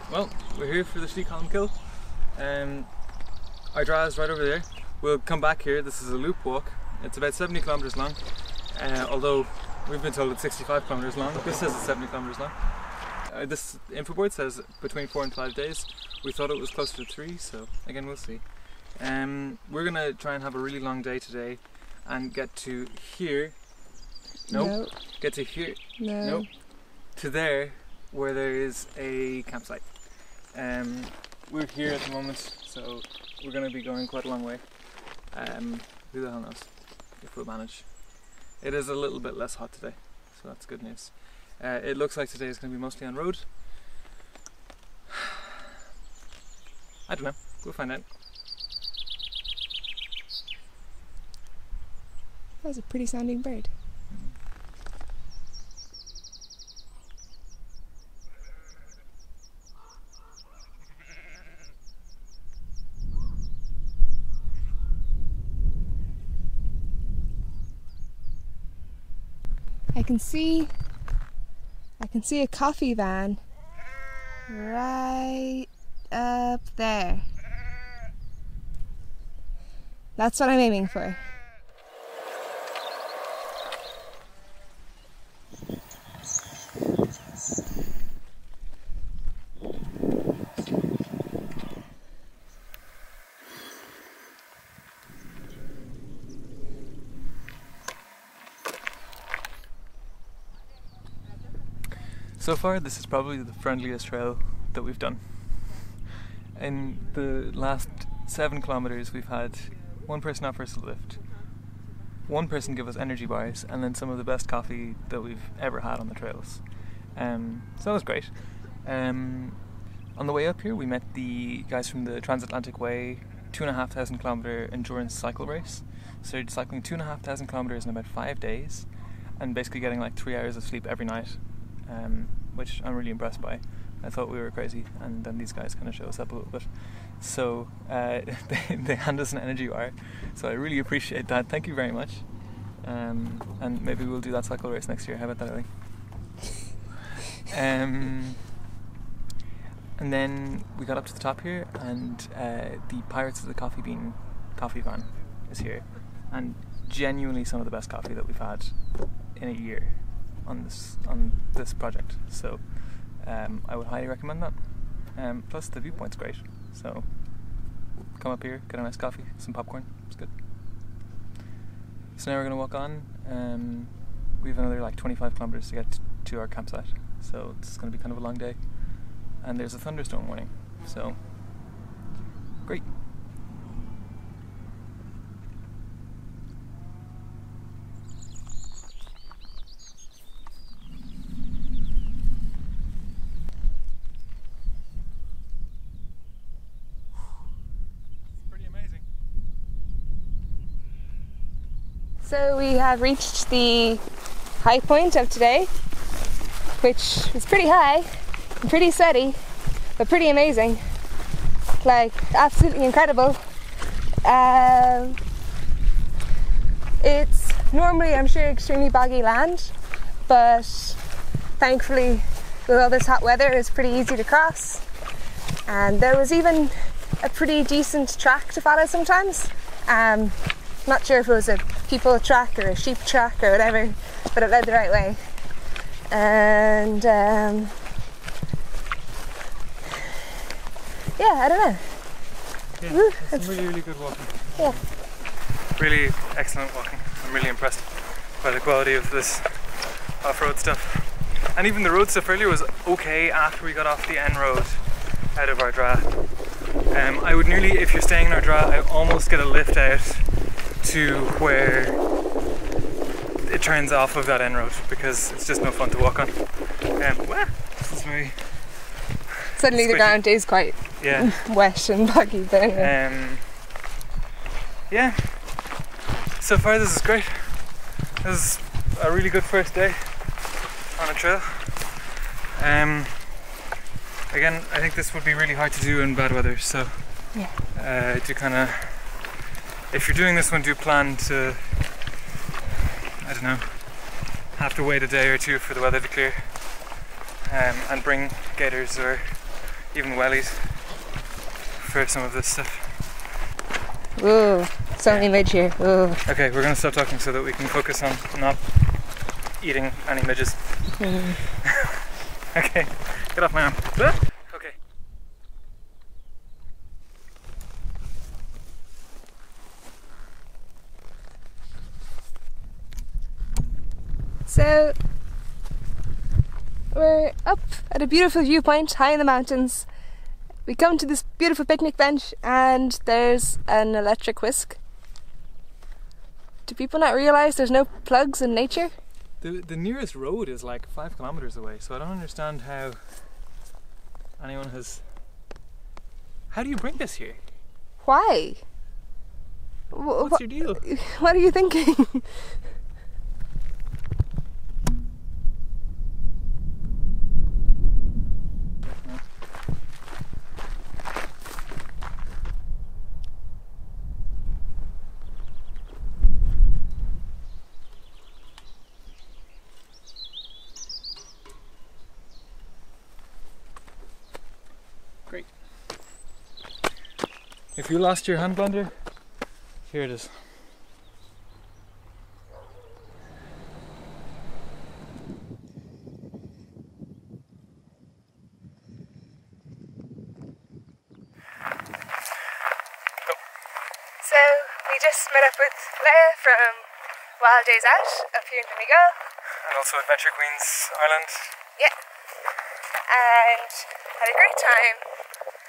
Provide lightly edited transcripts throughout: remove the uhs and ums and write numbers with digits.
Well, we're here for the Cholmcille. Ardara is right over there. We'll come back here. This is a loop walk. It's about 70 kilometres long, although we've been told it's 65 kilometres long. This says it's 70 kilometres long. This info board says between 4 and 5 days. We thought it was closer to 3, so again we'll see. We're going to try and have a really long day today and get to here. No. Get to here. No. To there, where there is a campsite. We're here at the moment, so we're going to be going quite a long way. Who the hell knows if we'll manage. It is a little bit less hot today, so that's good news. It looks like today is going to be mostly on road. I don't know, we'll find out. That was a pretty sounding bird. I can see a coffee van right up there. That's what I'm aiming for. So far, this is probably the friendliest trail that we've done. In the last 7 kilometers, we've had one person offer us a lift, one person give us energy bars, and then some of the best coffee that we've ever had on the trails. So that was great. On the way up here, we met the guys from the Transatlantic Way 2,500 kilometer endurance cycle race. So you're cycling 2,500 kilometers in about 5 days, and basically getting like 3 hours of sleep every night. Which I'm really impressed by. I thought we were crazy, and then these guys kind of show us up a little bit. So they hand us an energy bar, so I really appreciate that. Thank you very much. And maybe we'll do that cycle race next year. How about that, Ellie? And then we got up to the top here, and the Pirates of the Coffee Bean coffee van is here, and genuinely some of the best coffee that we've had in a year on this project, so I would highly recommend that. Plus the viewpoint's great, so come up here, get a nice coffee, some popcorn, it's good. So now we're going to walk on. We have another like 25 kilometers to get to our campsite, so this is going to be kind of a long day, and there's a thunderstorm warning, so great. So we have reached the high point of today, which is pretty high and pretty steady, but pretty amazing. Like, absolutely incredible. It's normally, I'm sure, extremely boggy land, but thankfully with all this hot weather it's pretty easy to cross. And there was even a pretty decent track to follow sometimes. Not sure if it was a people track or a sheep track or whatever, but it led the right way. And yeah, I don't know. Yeah, it's really good walking. Yeah. Really excellent walking. I'm really impressed by the quality of this off-road stuff. And even the road stuff earlier was okay after we got off the N road out of Ardara. I would nearly, if you're staying in Ardara, I almost get a lift out to where it turns off of that N road, because it's just no fun to walk on. This is very suddenly squishy. The ground is quite wet and boggy, but anyway. Yeah, so far this is great. This is a really good first day on a trail. Again, I think this would be really hard to do in bad weather, so do kind of, if you're doing this one, do plan to, I don't know, have to wait a day or two for the weather to clear, and bring gaiters or even wellies for some of this stuff. Ooh, so many midge here. Ooh. Okay, we're gonna stop talking so that we can focus on not eating any midges. Okay, get off my arm. Okay. So we're up at a beautiful viewpoint high in the mountains. We come to this beautiful picnic bench and there's an electric whisk. Do people not realise there's no plugs in nature? The nearest road is like 5 kilometers away, so I don't understand how anyone has... How do you bring this here? Why? What's your deal? What are you thinking? Great. If you lost your hand blender, here it is. So we just met up with Leia from Wild Days Out up here in Donegal. And also Adventure Queens Ireland. Yeah. And had a great time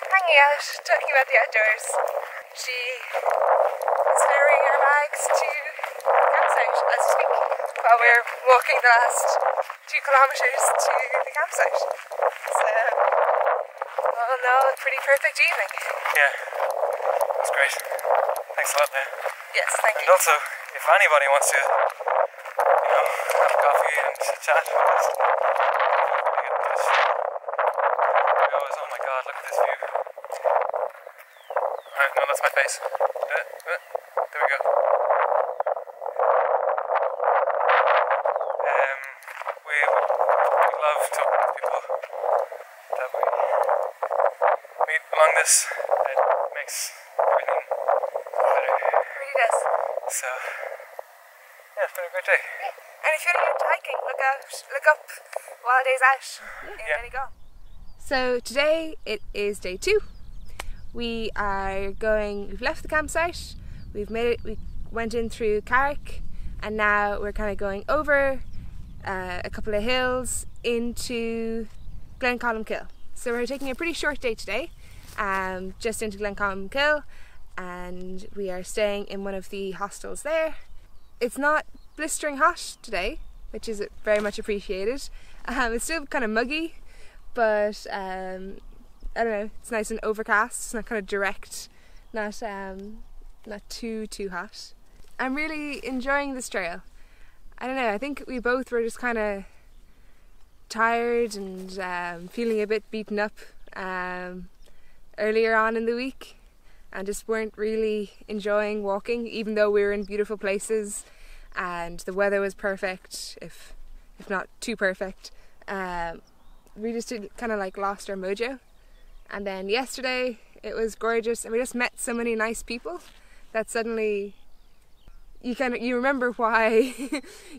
hanging out, talking about the outdoors. She is ferrying our bags to the campsite as we speak while we're walking the last 2 kilometres to the campsite. So, all in all, a pretty perfect evening. Yeah, it's great. Thanks a lot, Leah. Yes, thank And you. also, if anybody wants to, have coffee and chat with us, we get in touch. We always, oh my god, look at this view. Alright, no, that's my face. There we go. We love talking to people that we meet along this. It makes everything better. It really does. So, yeah, it's been a great day. And if you're into hiking, look up Wild Days Out in Donegal. So today it is day 2. We've left the campsite, we went in through Carrick, and now we're kind of going over a couple of hills into Glencolmcille. So we're taking a pretty short day today, just into Glencolmcille, and we are staying in one of the hostels there. It's not blistering hot today, which is very much appreciated. It's still kind of muggy, but I don't know, it's nice and overcast. It's not kind of direct, not too hot. I'm really enjoying this trail. I don't know, I think we both were just kind of tired and feeling a bit beaten up earlier on in the week, and just weren't really enjoying walking, even though we were in beautiful places and the weather was perfect, if not too perfect. We just kind of like lost our mojo. And then yesterday it was gorgeous, and we just met so many nice people that suddenly you remember why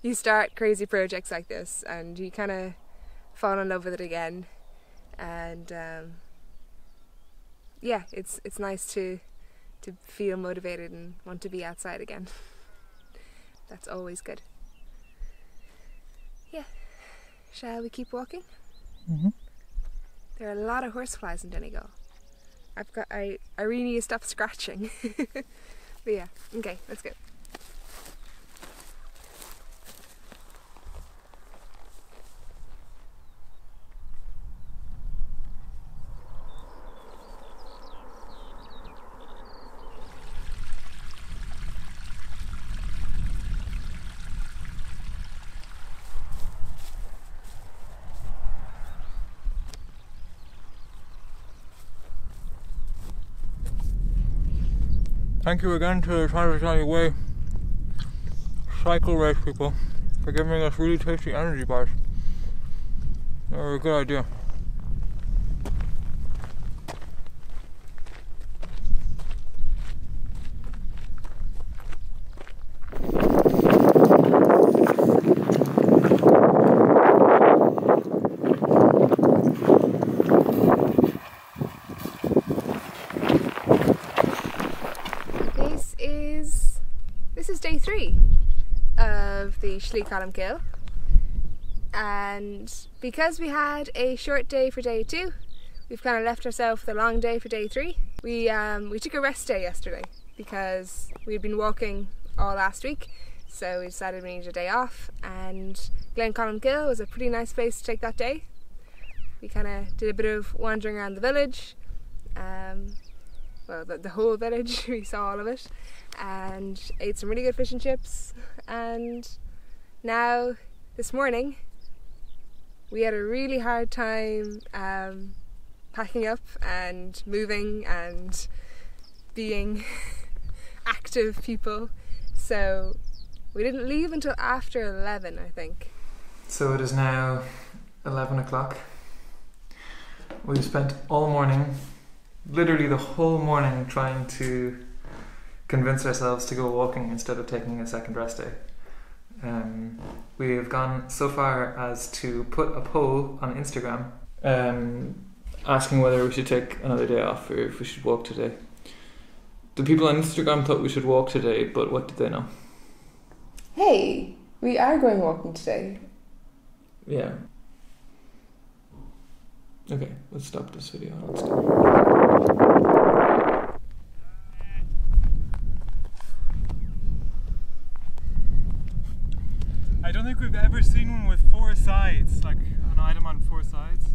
you start crazy projects like this, and you kind of fall in love with it again. And yeah, it's nice to feel motivated and want to be outside again. That's always good. Yeah, shall we keep walking? Mm-hmm. There are a lot of horseflies in Donegal. I really need to stop scratching. But yeah, okay, let's go. Thank you again to the Untitled Way cycle race people for giving us really tasty energy bars. They were a good idea. Cholmcille. And because we had a short day for day 2, we've kind of left ourselves with a long day for day 3. We took a rest day yesterday because we'd been walking all last week, so we decided we needed a day off, and Glencolmcille was a pretty nice place to take that day. We kind of did a bit of wandering around the village, well, the whole village, we saw all of it, and ate some really good fish and chips. And now, this morning, we had a really hard time packing up and moving and being active people, so we didn't leave until after 11, I think. So it is now 11 o'clock. We've spent all morning, literally the whole morning, trying to convince ourselves to go walking instead of taking a second rest day. We have gone so far as to put a poll on Instagram asking whether we should take another day off or if we should walk today. The people on Instagram thought we should walk today, but what did they know? Hey, we are going walking today. Yeah. Okay, let's stop this video. Let's go. I don't think we've ever seen one with 4 sides, like an item on 4 sides.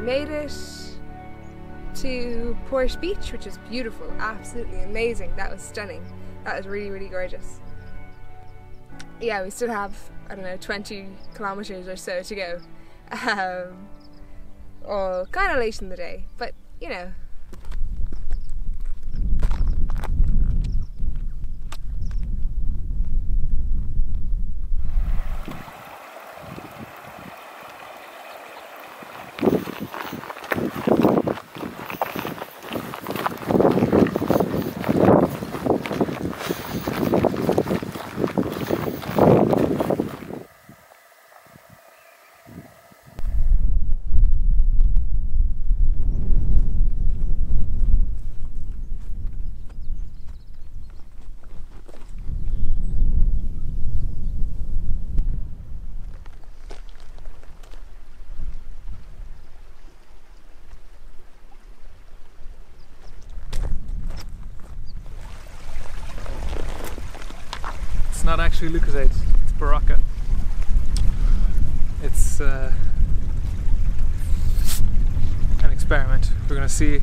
Made it to Port Beach, which is beautiful, absolutely amazing. That was stunning. That was really, really gorgeous. Yeah, we still have, I don't know, 20 kilometres or so to go. All kind of late in the day, but you know. It's not actually Lucasade, it's Baraka. It's an experiment. We're going to see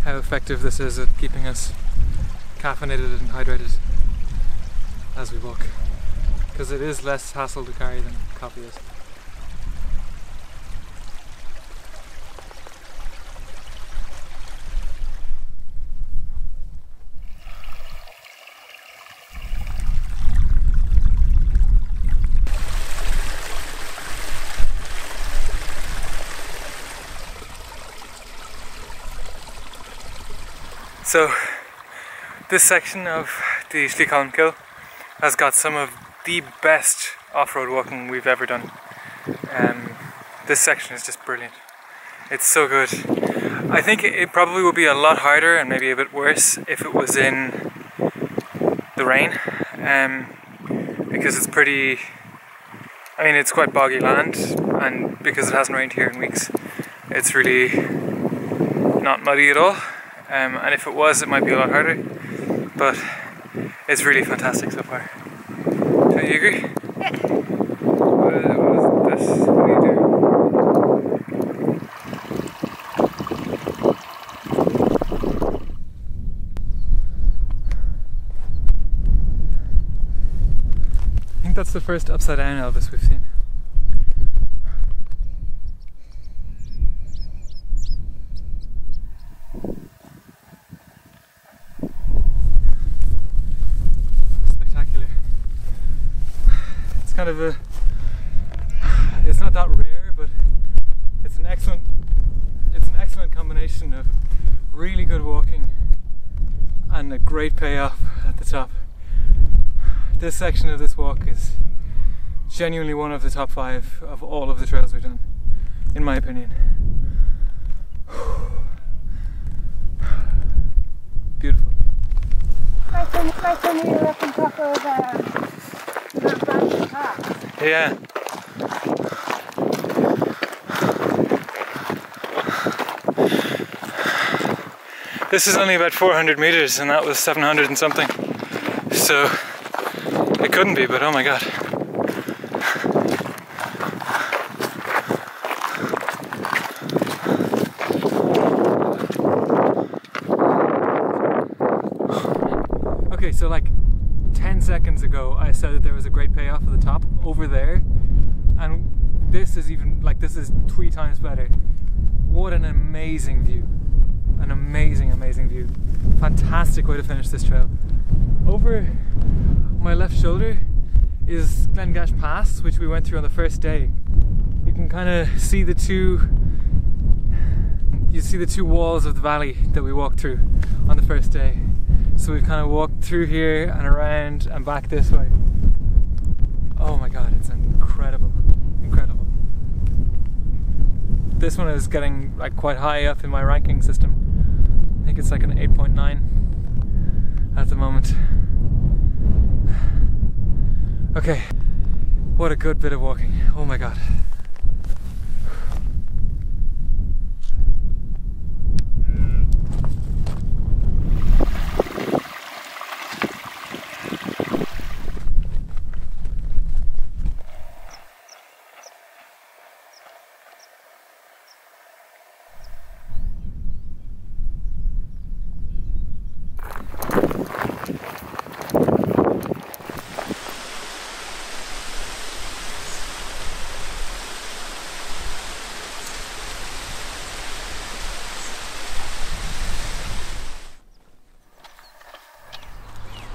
how effective this is at keeping us caffeinated and hydrated as we walk, because it is less hassle to carry than coffee is. So this section of the Cholmcille has got some of the best off-road walking we've ever done. This section is just brilliant. It's so good. I think it probably would be a lot harder and maybe a bit worse if it was in the rain, because it's pretty, I mean, it's quite boggy land, and because it hasn't rained here in weeks, it's really not muddy at all. And if it was, it might be a lot harder, but it's really fantastic so far. Do you agree? Yeah. What is this? What are you doing? I think that's the first upside down Elvis we've seen. Spectacular. It's kind of a, it's not that rare, but it's an excellent combination of really good walking and a great payoff at the top. This section of this walk is genuinely one of the top 5 of all of the trails we've done, in my opinion. Beautiful. Like when we were up on top of that branch path. Yeah. This is only about 400 meters and that was 700 and something. So it couldn't be, but oh my god. Okay, so like 10 seconds ago I said that there was a great payoff at the top over there, and this is even, like, this is 3 times better. What an amazing view. An amazing view. Fantastic way to finish this trail. Over my left shoulder is Glencolmcille Pass, which we went through on the first day. You can kind of see the two walls of the valley that we walked through on the first day. So we've kind of walked through here and around and back this way. Oh my god, it's incredible. Incredible. This one is getting like quite high up in my ranking system. I think it's like an 8.9 at the moment. Okay, what a good bit of walking. Oh my god.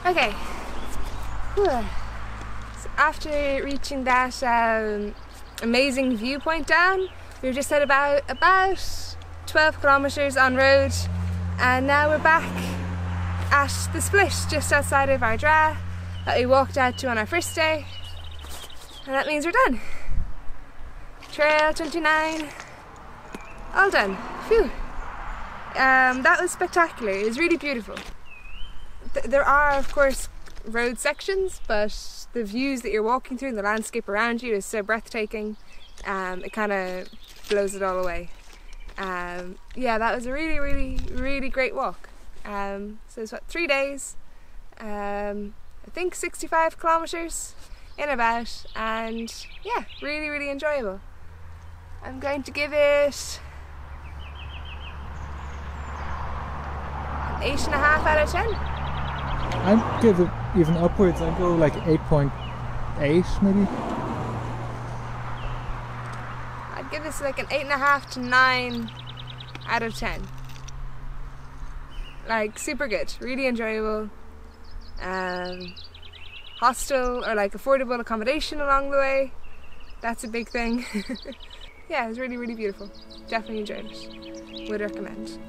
Okay, so after reaching that amazing viewpoint down, we've just had about 12 kilometres on road, and now we're back at the split just outside of Ardara that we walked out to on our first day, and that means we're done. Trail 29, all done. Phew. That was spectacular. It was really beautiful. There are, of course, road sections, but the views that you're walking through and the landscape around you is so breathtaking. It kind of blows it all away. Yeah, that was a really great walk. So it's what, 3 days, I think 65 kilometres in about, and yeah, really enjoyable. I'm going to give it an 8.5 out of 10. I'd give it even upwards. I'd go like 8.8 maybe. I'd give this like an 8.5 to 9 out of 10. Like, super good, really enjoyable. Hostel or like affordable accommodation along the way. That's a big thing. Yeah, it was really beautiful. Definitely enjoyed it. Would recommend.